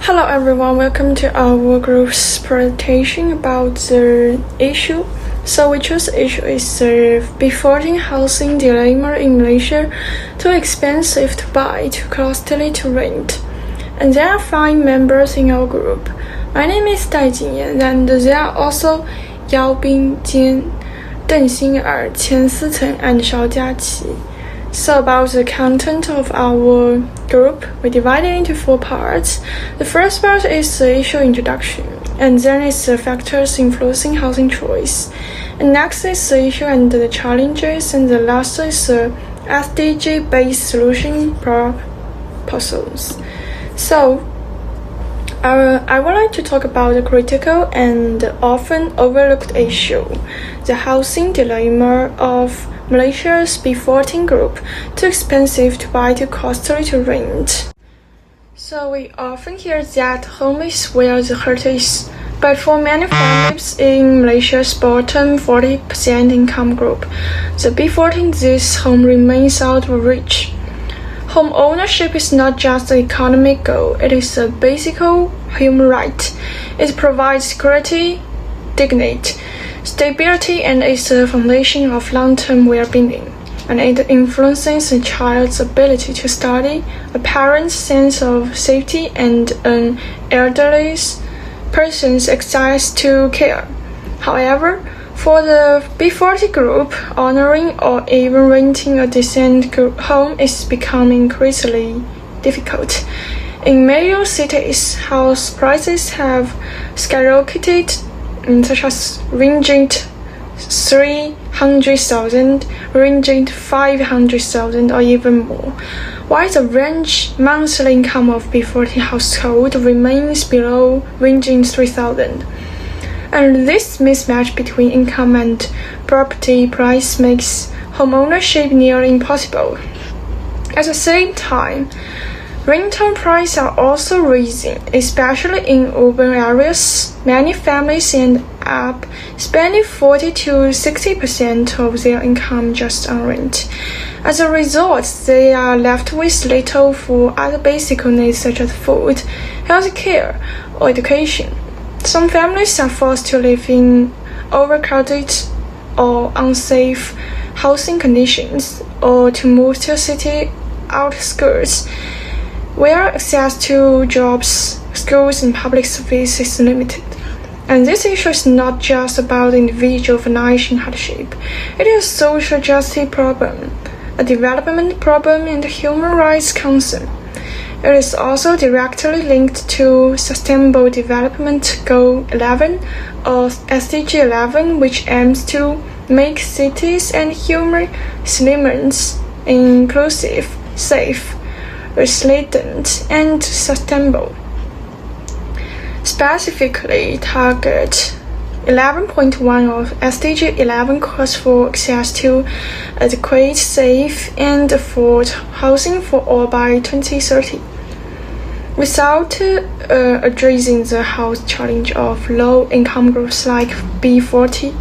Hello everyone, welcome to our group's presentation about the issue. So we chose the issue is before housing dilemma in Malaysia, too expensive to buy, too costly to rent. And there are 5 members in our group. My name is Dai Jingyan, and there are also Yao Bingjian, Deng Xin'er, Qian Siceng, and Shao Jiaqi. So about the content of our group, we divided into 4 parts. The first part is the issue introduction, and then is the factors influencing housing choice. And next is the issue and the challenges, and the last is the SDG-based solution proposals. So, I would like to talk about the critical and often overlooked issue, the housing dilemma of Malaysia's B14 group, too expensive to buy, too costly to rent. So we often hear that home is where the heart is, but for many families in Malaysia's bottom 40% income group, the B14 this home remains out of reach. Home ownership is not just an economic goal, it is a basic human right. It provides security, dignity, stability, and is the foundation of long-term well-being. And it influences a child's ability to study, a parent's sense of safety, and an elderly person's access to care. However, for the B40 group, owning or even renting a decent home is becoming increasingly difficult. In major cities, house prices have skyrocketed, such as ranging 300,000, ranging 500,000, or even more, while the monthly income of B40 household remains below ranging 3,000. And this mismatch between income and property price makes homeownership nearly impossible. At the same time, rental prices are also rising, especially in urban areas. Many families end up spending 40 to 60% of their income just on rent. As a result, they are left with little for other basic needs such as food, health care, or education. Some families are forced to live in overcrowded or unsafe housing conditions, or to move to city outskirts, where access to jobs, schools, and public services is limited. And this issue is not just about individual financial hardship. It is a social justice problem, a development problem, and a human rights concern. It is also directly linked to Sustainable Development Goal 11 or SDG 11, which aims to make cities and human settlements inclusive, safe, resilient, and sustainable. Specifically, Target 11.1 of SDG 11 calls for access to adequate, safe, and affordable housing for all by 2030. Without addressing the house challenge of low-income groups like B40,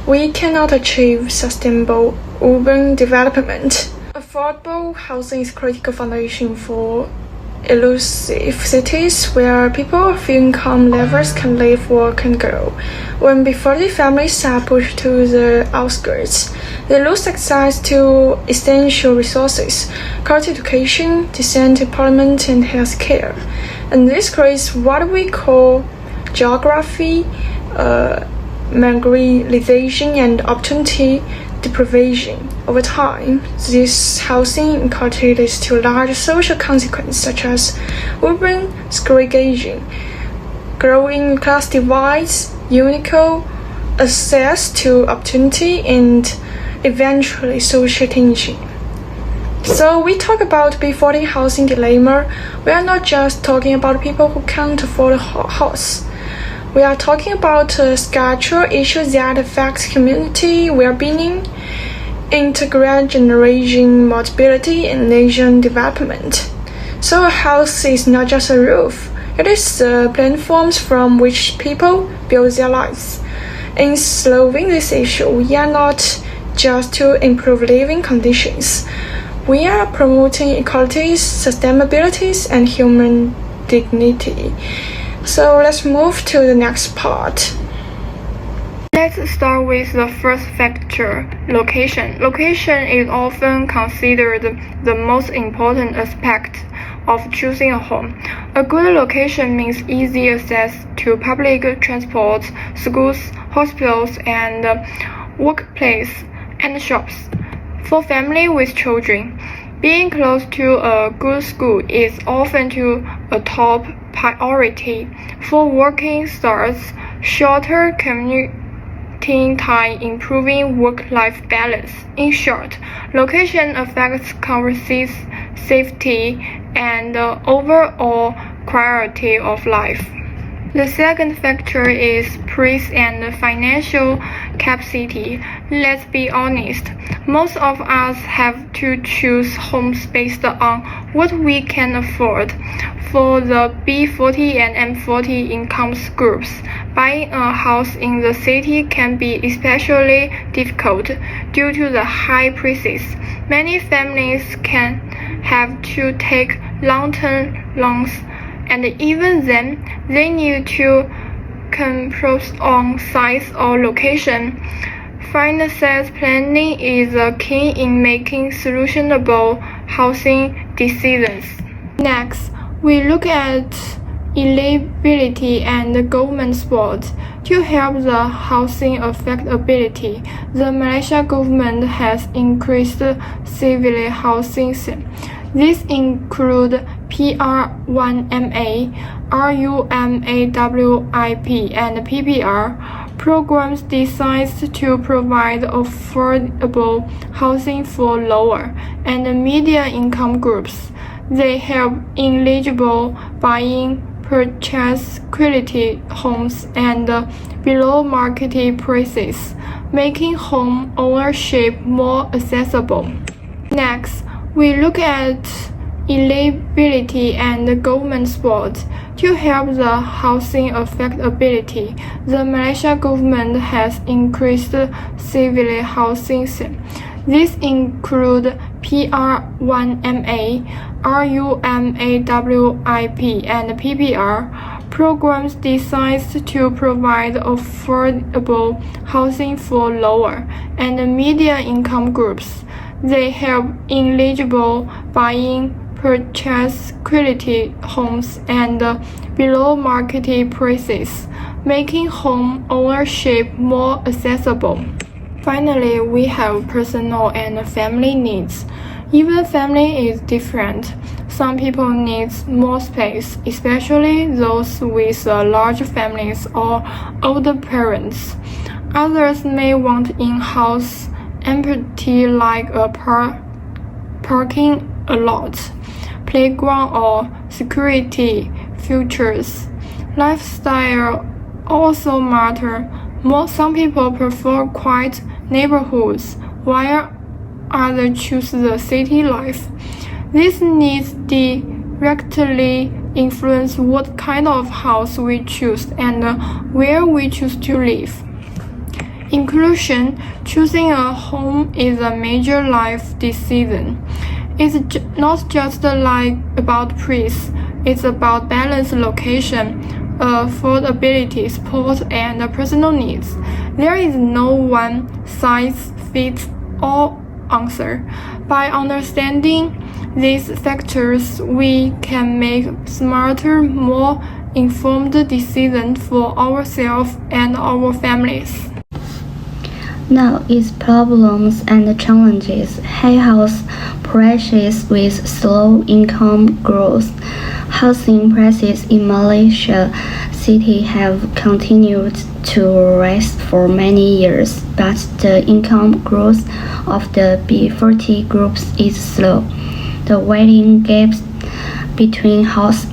we cannot achieve sustainable urban development. Affordable housing is a critical foundation for elusive cities where people of few income levels can live, work, and grow. When B40 families are pushed to the outskirts, they lose access to essential resources, quality education, decent employment, and health care. And this creates what we call geography, marginalization, and opportunity deprivation. Over time, this housing inequality leads to large social consequences such as urban segregation, growing class divides, unequal access to opportunity, and eventually social tension. So we talk about B40 housing dilemma. We are not just talking about people who can't afford a house. We are talking about structural issues that affect community well-being, intergeneration mobility, and nation development. So a house is not just a roof, it is the platforms from which people build their lives. In solving this issue, we are not just to improve living conditions. We are promoting equalities, sustainability, and human dignity. So let's move to the next part. Let's start with the first factor, location. Location is often considered the most important aspect of choosing a home. A good location means easy access to public transport, schools, hospitals, and workplace and shops. For families with children, being close to a good school is often a top priority. For working stars, shorter commuting time improving work-life balance. In short, location affects convenience, safety, and the overall quality of life. The second factor is price and financial capacity. Let's be honest, most of us have to choose homes based on what we can afford. For the B40 and M40 income groups, buying a house in the city can be especially difficult due to the high prices. Many families can have to take long-term loans, and even then, they need to compromise on size or location. Financial planning is a key in making solutionable housing decisions. Next, we look at eligibility and government support. To help the housing affordability, the Malaysia government has increased civil housing. These include PR1MA, RUMAWIP, and PPR programs designed to provide affordable housing for lower and medium income groups. They help eligible buying purchase quality homes and below market prices, making home ownership more accessible. Next, we look at eligibility and government support. To help the housing affordability, the Malaysia government has increased civil housing. These include PR1MA, RUMAWIP, and PPR programs designed to provide affordable housing for lower and medium income groups. They help eligible buying purchase quality homes and below market prices, making home ownership more accessible. Finally, we have personal and family needs. Even family is different. Some people need more space, especially those with large families or older parents. Others may want in-house amenities like a parking lot, playground, or security features. Lifestyle also matter. Some people prefer quiet neighborhoods, while others choose the city life. These needs directly influence what kind of house we choose and where we choose to live. In conclusion, choosing a home is a major life decision. It's not just about price, it's about balance, location, affordability, support, and personal needs. There is no one-size-fits-all answer. By understanding these factors, we can make smarter, more informed decisions for ourselves and our families. Now, its problems and challenges. High house prices with slow income growth. Housing prices in Malaysia City have continued to rise for many years, but the income growth of the B40 groups is slow. The widening gaps between house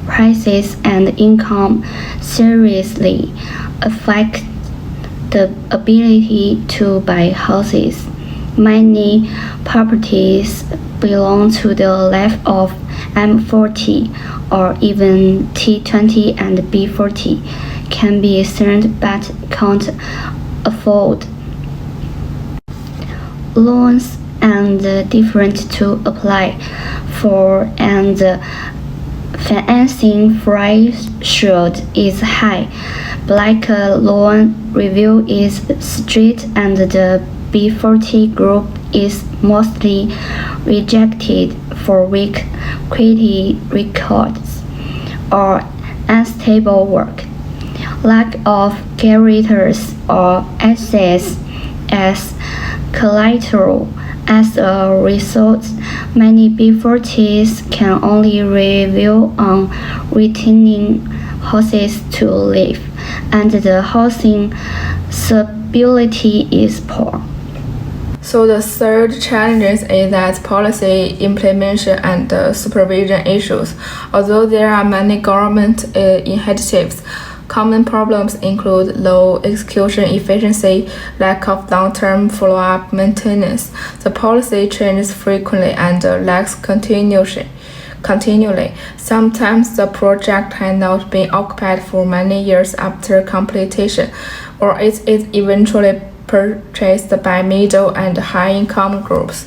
prices and income seriously affect the ability to buy houses. Many properties belong to the left of M40 or even T20 and B40 can be sold but can't afford loans and different to apply for and financing threshold is high, black loan review is strict, and the B40 group is mostly rejected for weak credit records or unstable work. Lack of guarantors or assets as collateral. As a result, many B40s can only review on retaining houses to live, and the housing stability is poor. So the third challenge is that policy implementation and supervision issues. Although there are many government initiatives, common problems include low execution efficiency, lack of long-term follow-up maintenance. The policy changes frequently and lacks continually. Sometimes the project has not been occupied for many years after completion, or it is eventually purchased by middle and high-income groups.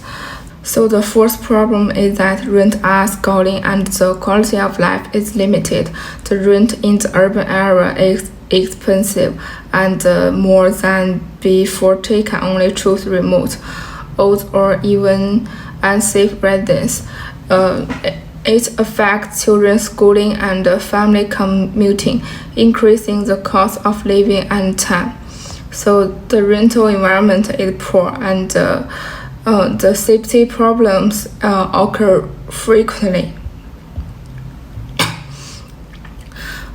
So the fourth problem is that rent are scaling and the quality of life is limited. The rent in the urban area is expensive, and more than B40 can only choose remote, old, or even unsafe residence. It affects children's schooling and family commuting, increasing the cost of living and time. So the rental environment is poor, and the safety problems occur frequently.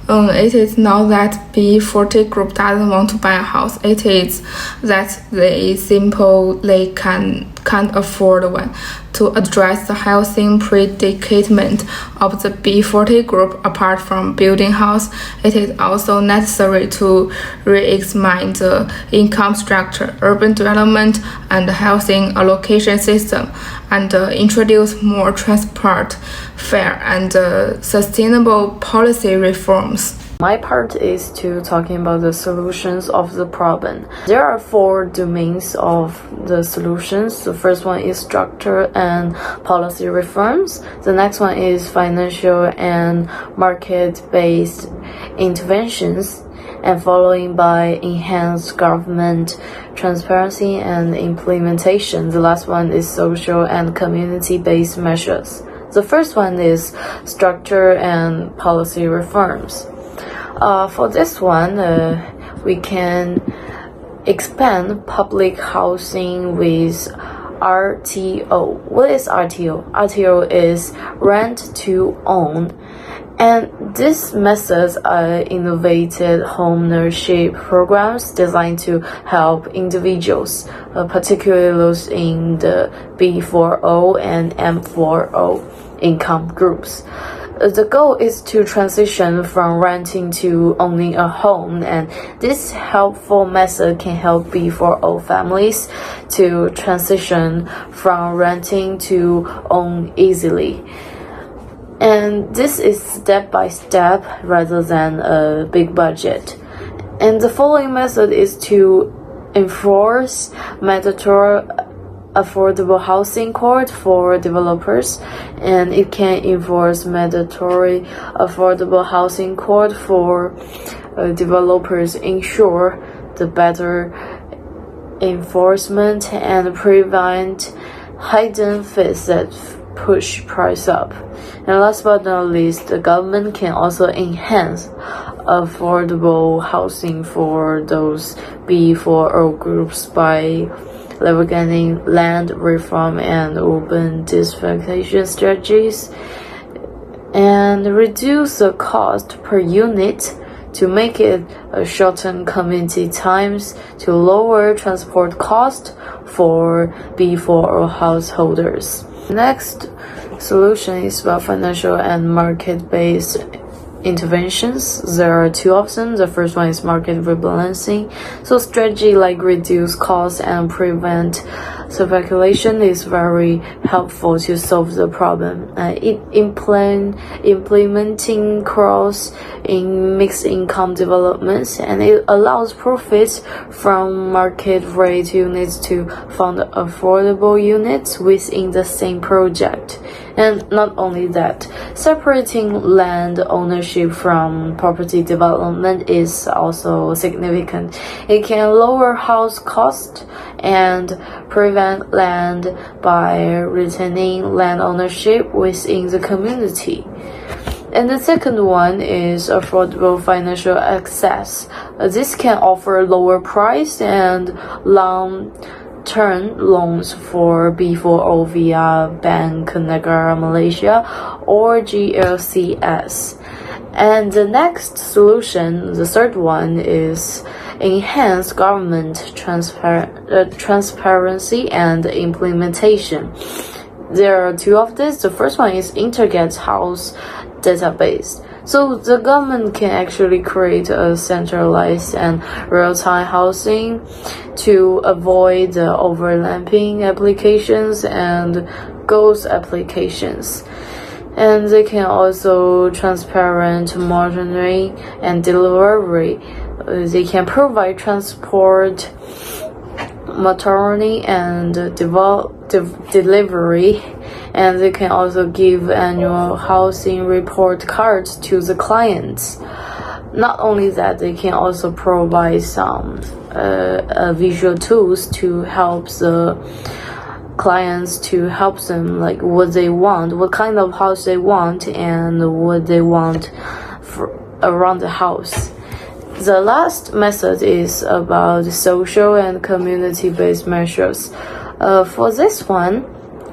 It is not that B40 group doesn't want to buy a house. It is that they simply can't afford one. To address the housing predicament of the B40 group, apart from building house, it is also necessary to re-examine the income structure, urban development, and housing allocation system, and introduce more transparent, fair, and sustainable policy reforms. My part is to talking about the solutions of the problem. There are 4 domains of the solutions. The first one is structure and policy reforms. The next one is financial and market-based interventions, and following by enhanced government transparency and implementation. The last one is social and community-based measures. The first one is structure and policy reforms. For this one, we can expand public housing with RTO. What is RTO? RTO is rent to own. And these methods are innovative homeownership programs designed to help individuals, particularly those in the B40 and M40 income groups. The goal is to transition from renting to owning a home, and this helpful method can help B40 families to transition from renting to own easily. And this is step by step rather than a big budget. And the following method is to enforce mandatory affordable housing code for developers, and it can enforce mandatory affordable housing code for developers, ensure the better enforcement and prevent hidden fees that push price up. And last but not least, the government can also enhance affordable housing for those B40 groups by leveraging land reform and urban densification strategies, and reduce the cost per unit to make it shorten community times to lower transport cost for B40 householders. Next solution is about financial and market-based interventions. There are 2 of them. The first one is market rebalancing. So strategy like reduce costs and prevent speculation is very helpful to solve the problem. Implementing cross in mixed income developments, and it allows profits from market rate units to fund affordable units within the same project. And not only that, separating land ownership from property development is also significant. It can lower house cost and prevent land by retaining land ownership within the community. And the second one is affordable financial access. This can offer lower price and long-term loans for B4O via Bank Negara Malaysia or GLCS. And the next solution, the third one, is enhance government transparency and implementation. There are two of this. The first one is Interget House database. So the government can actually create a centralized and real-time housing to avoid the overlapping applications and ghost applications. And they can also transparent monitoring and delivery. They can provide transport, maternity, and delivery, and they can also give annual housing report cards to the clients. Not only that, they can also provide some visual tools to help the clients, to help them like what they want, what kind of house they want, and what they want around the house. The last method is about social and community-based measures. For this one,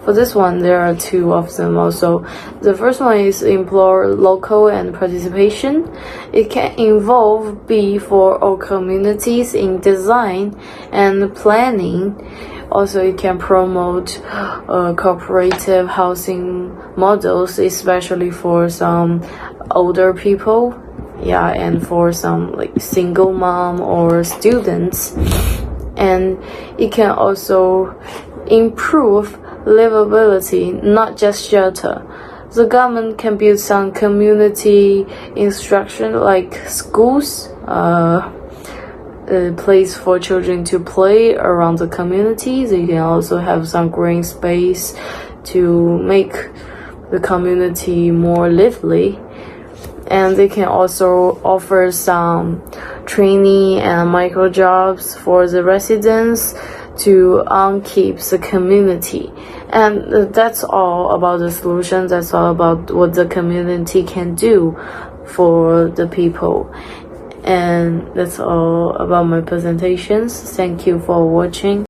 there are two of them also. The first one is implore local and participation. It can involve B4O communities in design and planning. Also, it can promote cooperative housing models, especially for some older people. Yeah, and for some like single mom or students. And it can also improve livability, not just shelter. The government can build some community instruction like schools, a place for children to play around the community. They can also have some green space to make the community more lively. And they can also offer some training and micro jobs for the residents to keep the community. And that's all about the solution. That's all about what the community can do for the people. And that's all about my presentations. Thank you for watching.